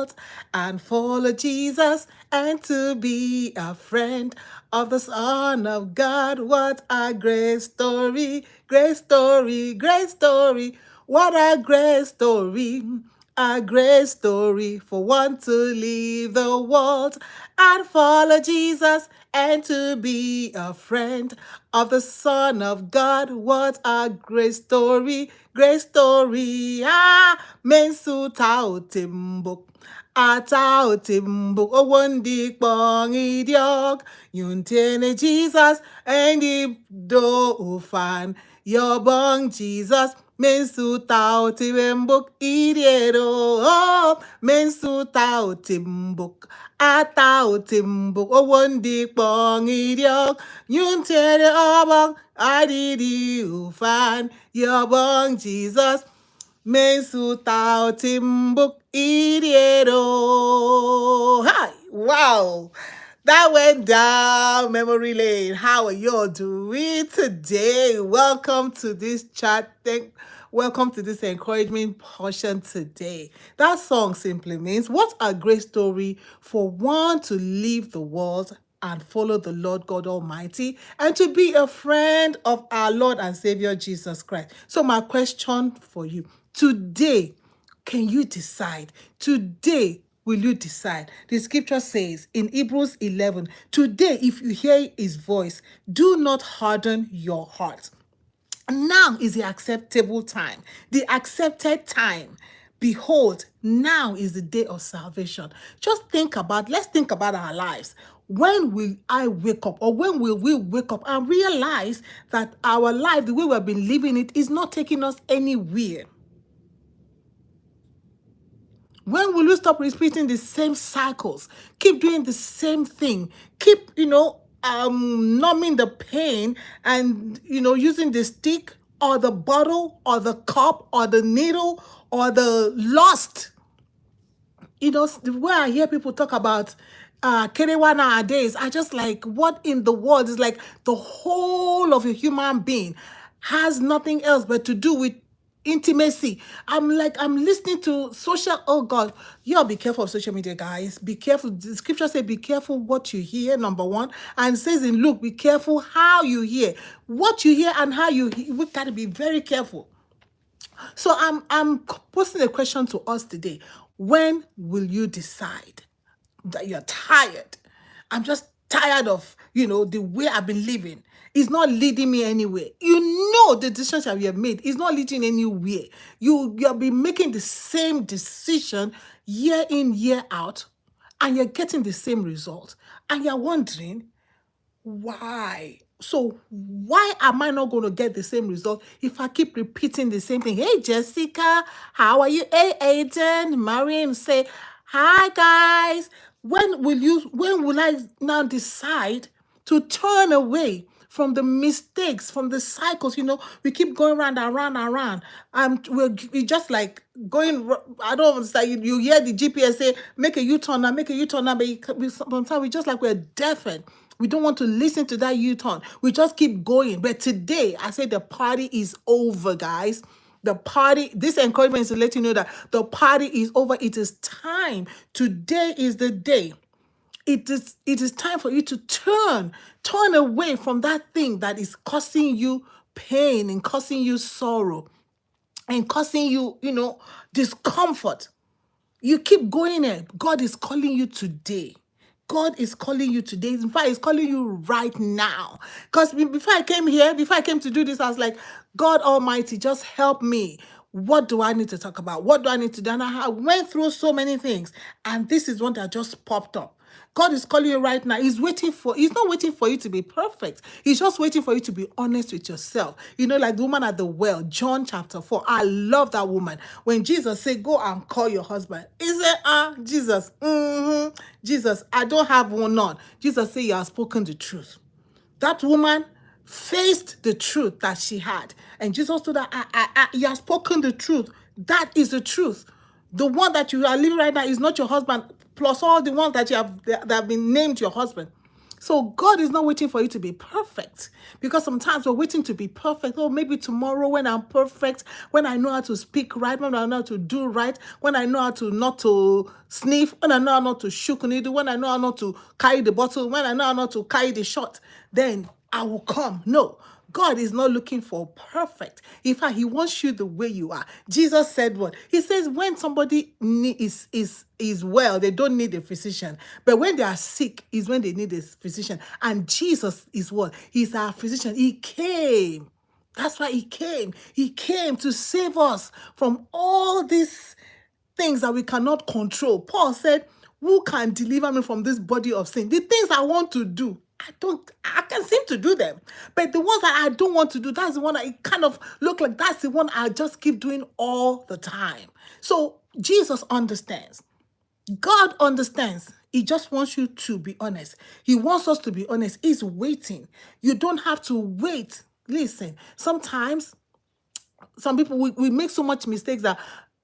world and follow Jesus and to be a friend of the Son of God. What a great story, great story, great story. What a great story. A great story for one to leave the world and follow Jesus and to be a friend of the Son of God. What a great story, great story. Ah, mensu tao timbuk. Atao timbuk. Oh, one di bong idiok. Yuntene Jesus and the do fan. Your bong Jesus. Mensu tao timbuk idiero. Oh, mensu tao timbuk. Atao timbuk. Oh, one di bong idiok. Yuntene obong. Adidi ufan. Your bong Jesus. Mensu tao timbuk idiero. Hi, wow. That went down memory lane. How are you all doing today? Welcome to this chat. Welcome to this encouragement portion today. That song simply means, what a great story for one to leave the world and follow the Lord God Almighty and to be a friend of our Lord and Savior Jesus Christ. So my question for you today, can you decide? Today, will you decide? The scripture says in Hebrews 11, today, if you hear his voice, do not harden your heart. Now is the acceptable time, the accepted time. Behold, now is the day of salvation. Let's think about our lives. When will I wake up, or when will we wake up and realize that our life, the way we have been living it, is not taking us anywhere? When will you stop repeating the same cycles? Keep doing the same thing. Keep, numbing the pain and, using the stick or the bottle or the cup or the needle or the lust. The way I hear people talk about Kerewa nowadays, I just like, what in the world? Is like the whole of a human being has nothing else but to do with intimacy. I'm listening to oh God, y'all be careful of social media, guys. Be careful. The scripture says, be careful what you hear, number one. And it says in Luke, be careful how you hear. What you hear and how you hear, we gotta be very careful. So I'm posing a question to us today. When will you decide that you're tired? I'm just tired of, the way I've been living. It's not leading me anywhere. The decisions that you have made is not leading anywhere. You'll be making the same decision year in, year out, and you're getting the same result. And you're wondering, why? So why am I not going to get the same result if I keep repeating the same thing? Hey, Jessica, how are you? Hey, Aiden, Mariam, say, hi, guys. When will I now decide to turn away from the mistakes, from the cycles? We keep going round and round and round. We're just like going, I don't understand. You hear the GPS say, make a U-turn now, make a U-turn now, but sometimes we just like we're deafened. We don't want to listen to that U-turn. We just keep going. But today, I say the party is over, guys. The party, this encouragement is to let you know that the party is over. It is time. Today is the day. It is time for you to turn away from that thing that is causing you pain and causing you sorrow and causing you, discomfort. You keep going there. God is calling you today. God is calling you today. In fact, He's calling you right now. Because before I came to do this, I was like, God Almighty, just help me. What do I need to talk about? What do I need to do? And I went through so many things. And this is one that just popped up. God is calling you right now. He's not waiting for you to be perfect. He's just waiting for you to be honest with yourself. Like the woman at the well, John chapter 4. I love that woman. When Jesus said, go and call your husband. He said, Jesus, Jesus, I don't have one on. Jesus said, you have spoken the truth. That woman faced the truth that she had. And Jesus told her, you have spoken the truth. That is the truth. The one that you are living right now is not your husband, plus all the ones that have been named your husband. So God is not waiting for you to be perfect, because sometimes we're waiting to be perfect. Oh, maybe tomorrow when I'm perfect, when I know how to speak right, when I know how to do right, when I know how to not to sniff, when I know how not to shook needle, when I know how not to carry the bottle, when I know how not to carry the shot, then I will come. No. God is not looking for perfect. In fact, he wants you the way you are. Jesus said what? He says when somebody is well, they don't need a physician. But when they are sick is when they need a physician. And Jesus is what? He's our physician. He came. That's why he came. He came to save us from all these things that we cannot control. Paul said, who can deliver me from this body of sin? The things I want to do, I can seem to do them. But the ones that I don't want to do, that's the one I kind of look like that's the one I just keep doing all the time. So Jesus understands. God understands. He just wants you to be honest. He wants us to be honest. He's waiting. You don't have to wait. Listen, sometimes some people, we make so much mistakes that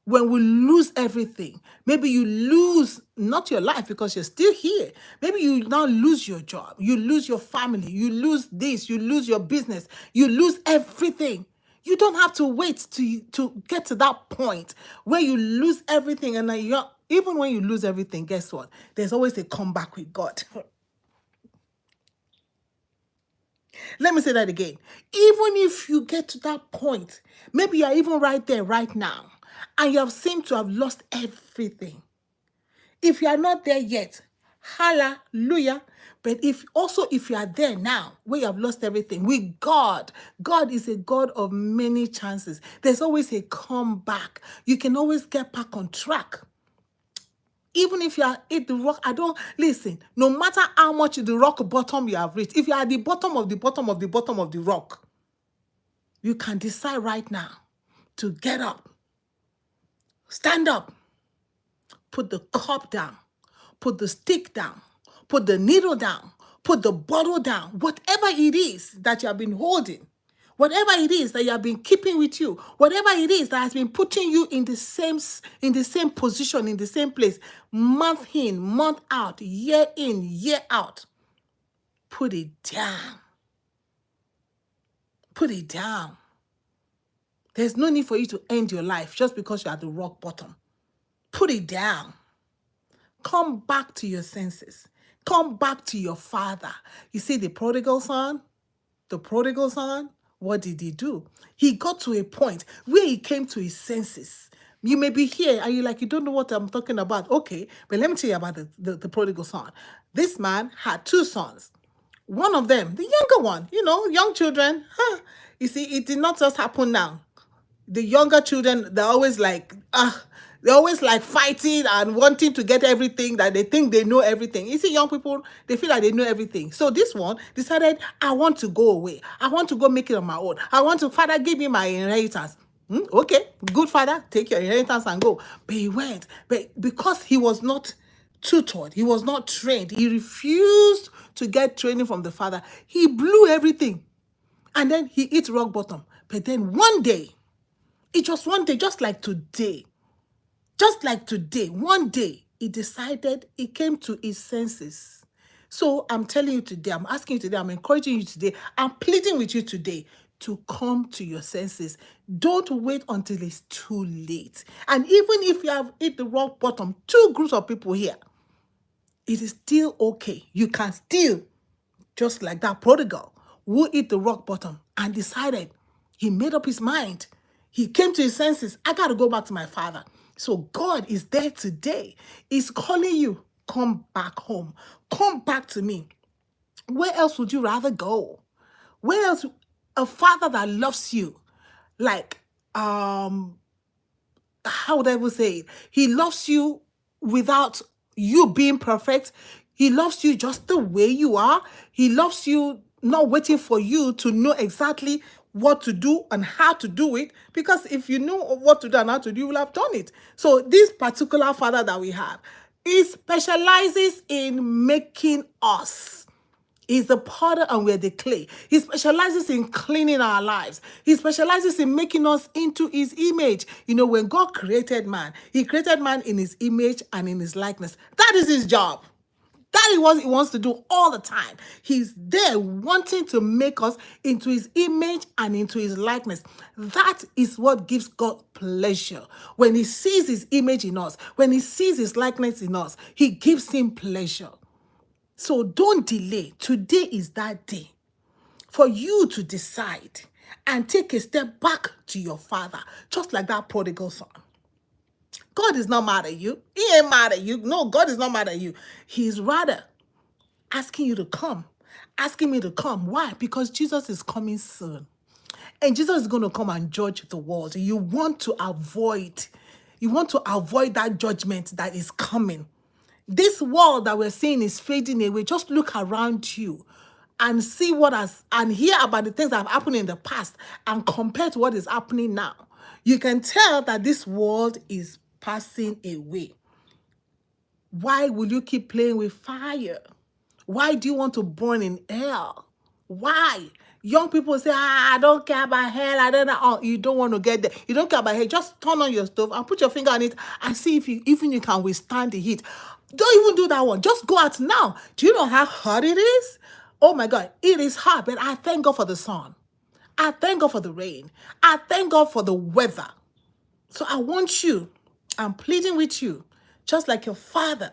when we lose everything, maybe you lose not your life because you're still here. Maybe you now lose your job, you lose your family, you lose this, you lose your business, you lose everything. You don't have to wait to get to that point where you lose everything. And then even when you lose everything, guess what? There's always a comeback with God. Let me say that again. Even if you get to that point, maybe you're even right there right now, and you have seemed to have lost everything. If you are not there yet, hallelujah. But if you are there now, where you have lost everything, with God, God is a God of many chances. There's always a comeback. You can always get back on track. Even if you are at the rock, listen, no matter how much the rock bottom you have reached, if you are at the bottom of the bottom of the bottom of the rock, you can decide right now to get up, stand up, put the cup down, put the stick down, put the needle down, put the bottle down, whatever it is that you have been holding, whatever it is that you have been keeping with you, whatever it is that has been putting you in the same position, in the same place, month in, month out, year in, year out, put it down. Put it down. There's no need for you to end your life just because you're at the rock bottom. Put it down. Come back to your senses. Come back to your Father. You see the prodigal son? The prodigal son, what did he do? He got to a point where he came to his senses. You may be here and you're like, you don't know what I'm talking about. Okay, but let me tell you about the prodigal son. This man had two sons. One of them, the younger one, young children. You see, it did not just happen now. The younger children, they're always like fighting and wanting to get everything, that they think they know everything. You see, young people, they feel like they know everything. So this one decided, I want to go away. I want to go make it on my own. Father, give me my inheritance. Okay, good father, take your inheritance and go. But he went. But because he was not tutored, he was not trained, he refused to get training from the father. He blew everything. And then he hit rock bottom. But then one day, it was one day, just like today, one day, he decided, he came to his senses. So I'm telling you today, I'm asking you today, I'm encouraging you today, I'm pleading with you today to come to your senses. Don't wait until it's too late. And even if you have hit the rock bottom, two groups of people here, it is still okay. You can still, just like that prodigal who hit the rock bottom and decided, he made up his mind. He came to his senses. I got to go back to my Father. So God is there today. He's calling you. Come back home. Come back to me. Where else would you rather go? Where else? A Father that loves you. Like, how would I even say it? He loves you without you being perfect. He loves you just the way you are. He loves you not waiting for you to know exactly what to do and how to do it. Because if you know what to do and how to do, you will have done it. So this particular Father that we have, he specializes in making us. He's the potter and we're the clay. He specializes in cleaning our lives. He specializes in making us into his image. When God created man, he created man in his image and in his likeness. That is his job. That is what he wants to do all the time. He's there wanting to make us into his image and into his likeness. That is what gives God pleasure. When he sees his image in us, when he sees his likeness in us, he gives him pleasure. So don't delay. Today is that day for you to decide and take a step back to your father, just like that prodigal son. God is not mad at you. He ain't mad at you. No, God is not mad at you. He's rather asking you to come, asking me to come. Why? Because Jesus is coming soon. And Jesus is going to come and judge the world. You want to avoid that judgment that is coming. This world that we're seeing is fading away. Just look around you and see and hear about the things that have happened in the past and compare to what is happening now. You can tell that this world is passing away. Why will you keep playing with fire? Why do you want to burn in hell? Why? Young people say, I don't care about hell. I don't know. Oh, you don't want to get there. You don't care about hell. Just turn on your stove and put your finger on it and see if you can withstand the heat. Don't even do that one. Just go out now. Do you know how hot it is? Oh my God, it is hot, but I thank God for the sun. I thank God for the rain. I thank God for the weather. So I want you, I'm pleading with you, just like your father,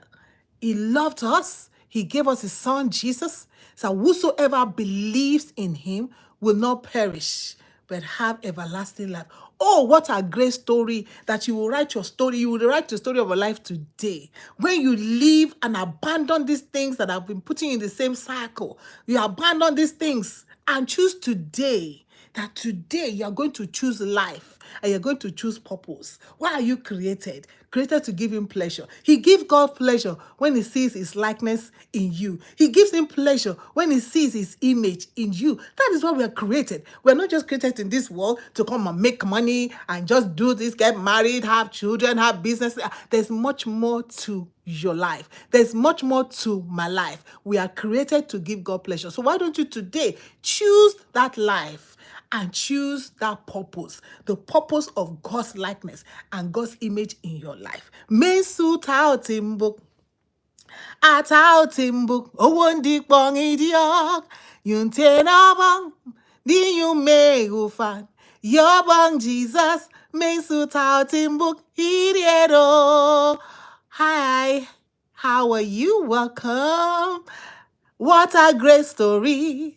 he loved us. He gave us his son, Jesus. So whosoever believes in him will not perish, but have everlasting life. Oh, what a great story that you will write your story. You will write the story of your life today. When you leave and abandon these things that have been putting you in the same cycle, you abandon these things and choose today that today you are going to choose life and you're going to choose purpose. Why are you created? Created to give him pleasure. He gives God pleasure when he sees his likeness in you. He gives him pleasure when he sees his image in you. That is why we are created. We're not just created in this world to come and make money and just do this, get married, have children, have business. There's much more to your life. There's much more to my life. We are created to give God pleasure. So why don't you today choose that life and choose that purpose, the purpose of God's likeness and God's image in your life. Mesu tao timbuk, atao timbuk, owondi bong idiok, yun tenabang, di yun me ufan, yobang Jesus, mesu tao timbuk, idiedo. Hi, how are you? Welcome. What a great story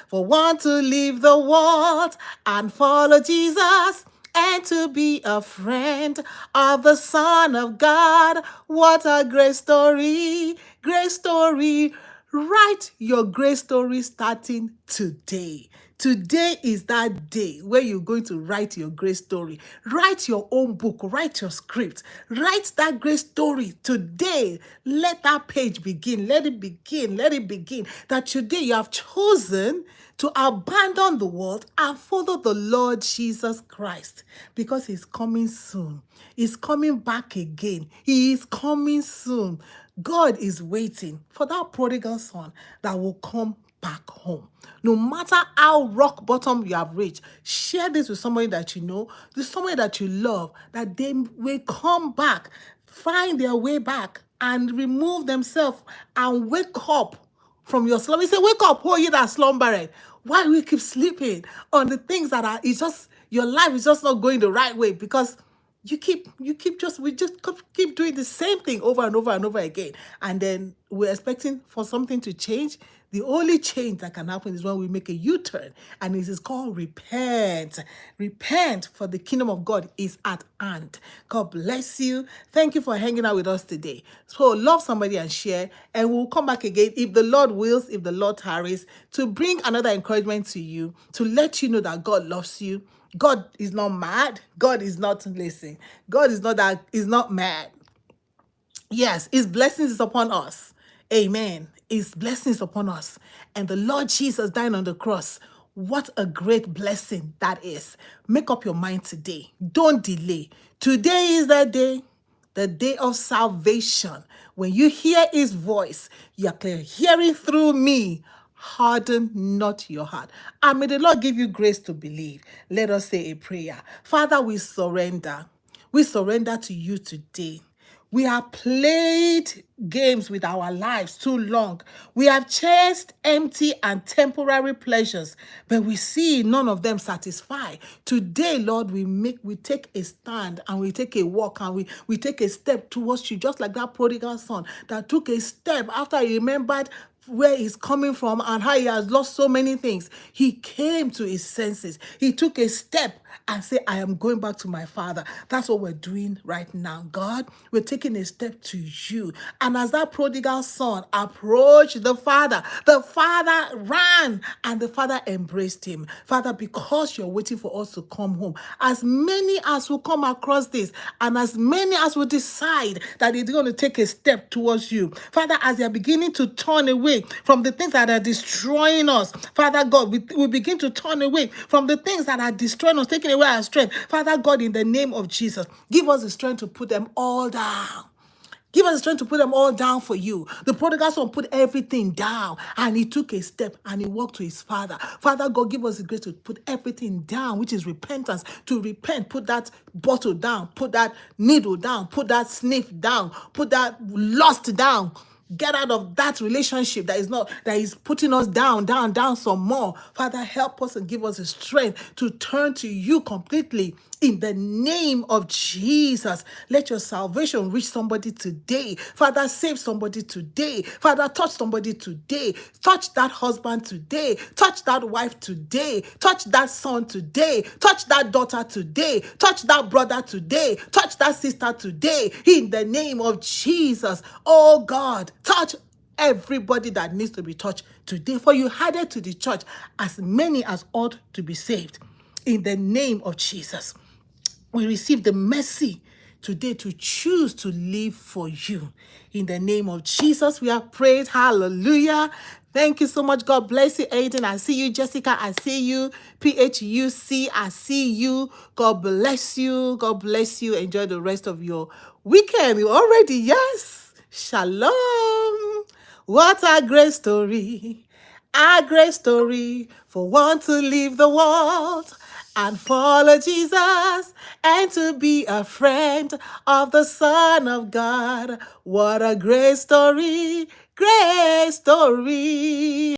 for one to leave the world and follow Jesus and to be a friend of the Son of God. What a great story, great story. Write your great story starting today. Today is that day where you're going to write your great story. Write your own book, write your script, write that great story today. Let that page begin. Let it begin. Let it begin. That today you have chosen to abandon the world and follow the Lord Jesus Christ because he's coming soon. He's coming back again. He is coming soon. God is waiting for that prodigal son that will come back home. No matter how rock bottom you have reached, share this with somebody that you know, with somebody that you love, that they will come back, find their way back, and remove themselves and wake up from your slumber. He said, wake up, oh you that slumbered. Why do we keep sleeping on the things that are, it's just, your life is just not going the right way because we just keep doing the same thing over and over and over again. And then we're expecting for something to change. The only change that can happen is when we make a U-turn. And it is called repent. Repent, for the kingdom of God is at hand. God bless you. Thank you for hanging out with us today. So love somebody and share. And we'll come back again if the Lord wills, if the Lord tarries, to bring another encouragement to you, to let you know that God loves you. God is not mad. God is not, listen, God is not mad. Yes, his blessings is upon us. Amen. His blessings upon us. And the Lord Jesus dying on the cross. What a great blessing that is. Make up your mind today. Don't delay. Today is the day of salvation. When you hear his voice, you are clear. Hearing through me, harden not your heart. And may the Lord give you grace to believe. Let us say a prayer. Father, we surrender. We surrender to you today. We have played games with our lives too long. We have chased empty and temporary pleasures, but we see none of them satisfy. Today, Lord, we take a stand and we take a walk and we take a step towards you, just like that prodigal son that took a step after he remembered where he's coming from and how he has lost so many things. He came to his senses. He took a step and said, I am going back to my father. That's what we're doing right now. God, we're taking a step to you. And as that prodigal son approached the father ran and the father embraced him. Father, because you're waiting for us to come home, as many as will come across this and as many as will decide that they're going to take a step towards you, Father, as they're beginning to turn away from the things that are destroying us, Father God, we begin to turn away from the things that are destroying us, taking away our strength. Father God, in the name of Jesus, give us the strength to put them all down. Give us the strength to put them all down for you. The prodigal son put everything down and he took a step and he walked to his father. Father God, give us the grace to put everything down, which is repentance, to repent. Put that bottle down, put that needle down, put that sniff down, put that lust down. Get out of that relationship that is putting us down, down, down some more. Father, help us and give us the strength to turn to you completely in the name of Jesus. Let your salvation reach somebody today. Father, save somebody today. Father, touch somebody today. Touch that husband today. Touch that wife today. Touch that son today. Touch that daughter today. Touch that brother today. Touch that sister today. In the name of Jesus. Oh God, touch everybody that needs to be touched today. For you added to the church as many as ought to be saved. In the name of Jesus, we receive the mercy today to choose to live for you. In the name of Jesus, we have prayed. Hallelujah. Thank you so much. God bless you, Aiden. I see you, Jessica. I see you, PHUC. I see you. God bless you. God bless you. Enjoy the rest of your weekend. You already, yes. Shalom. What a great story. A great story for one to leave the world and follow Jesus and to be a friend of the Son of God. What a great story, great story.